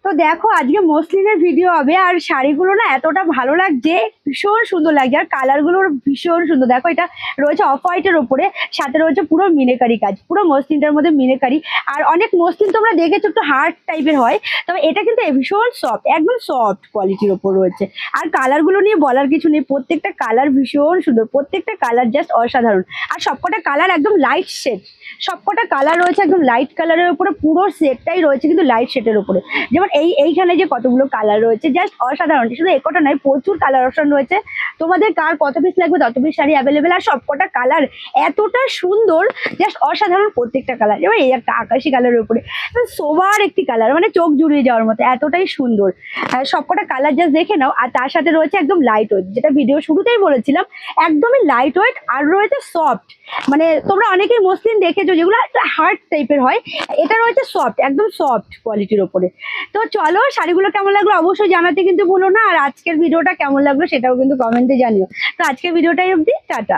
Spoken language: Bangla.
তো দেখো আজকে মসলিনের ভিডিও হবে, আর শাড়িগুলো না এতটা ভালো লাগছে, ভীষণ সুন্দর লাগছে, আর কালারগুলো ভীষণ সুন্দর। দেখো এটা রয়েছে অফ হোয়াইটের ওপরে, সাথে রয়েছে পুরো মিনেকারি কাজ, পুরো মসলিনটার মধ্যে মিনেকারি। আর অনেক মসলিন তোমরা দেখেছো একটু হার্ড টাইপের হয়, তবে এটা কিন্তু ভীষণ সফট, একদম সফট কোয়ালিটির ওপর রয়েছে। আর কালারগুলো নিয়ে বলার কিছু নেই, প্রত্যেকটা কালার ভীষণ সুন্দর, প্রত্যেকটা কালার জাস্ট অসাধারণ। আর সবকটা কালার একদম লাইট শেড, সবকটা কালার রয়েছে একদম লাইট কালারের উপরে, পুরো সেটটাই রয়েছে কিন্তু লাইট শেডের উপরে। যেমন এইখানে যে কতগুলো কালার রয়েছে জাস্ট অসাধারণ, শুধু একটা নয় প্রচুর কালার অপশন রয়েছে। তোমাদের কার কত পিস লাগবে তত পিস শাড়ি অ্যাভেলেবেল, আর সবকটা কালার এতটা সুন্দর, জাস্ট অসাধারণ প্রত্যেকটা কালার। যেমন এই একটা আকাশি কালারের উপরে সোবার একটি কালার, মানে চোখ জুড়িয়ে যাওয়ার মতো, এতটাই সুন্দর। সবকটা কালার জাস্ট দেখে নাও। আর তার সাথে রয়েছে একদম লাইট ওয়েট, যেটা ভিডিও শুরুতেই বলেছিলাম, একদমই লাইট ওয়েট। আর রয়েছে সফট, মানে তোমরা অনেকেই মসলিন দেখেছো যেগুলো একটা হার্ড টাইপের হয়, এটা রয়েছে সফট, একদম সফট কোয়ালিটির ওপরে। তো চলো শাড়িগুলো কেমন লাগলো অবশ্যই জানাতে কিন্তু ভুলো না, আর আজকের ভিডিওটা কেমন লাগলো সেটাও কিন্তু কমেন্টে জানিও। তো আজকের ভিডিওটাই অবধি, টাটা।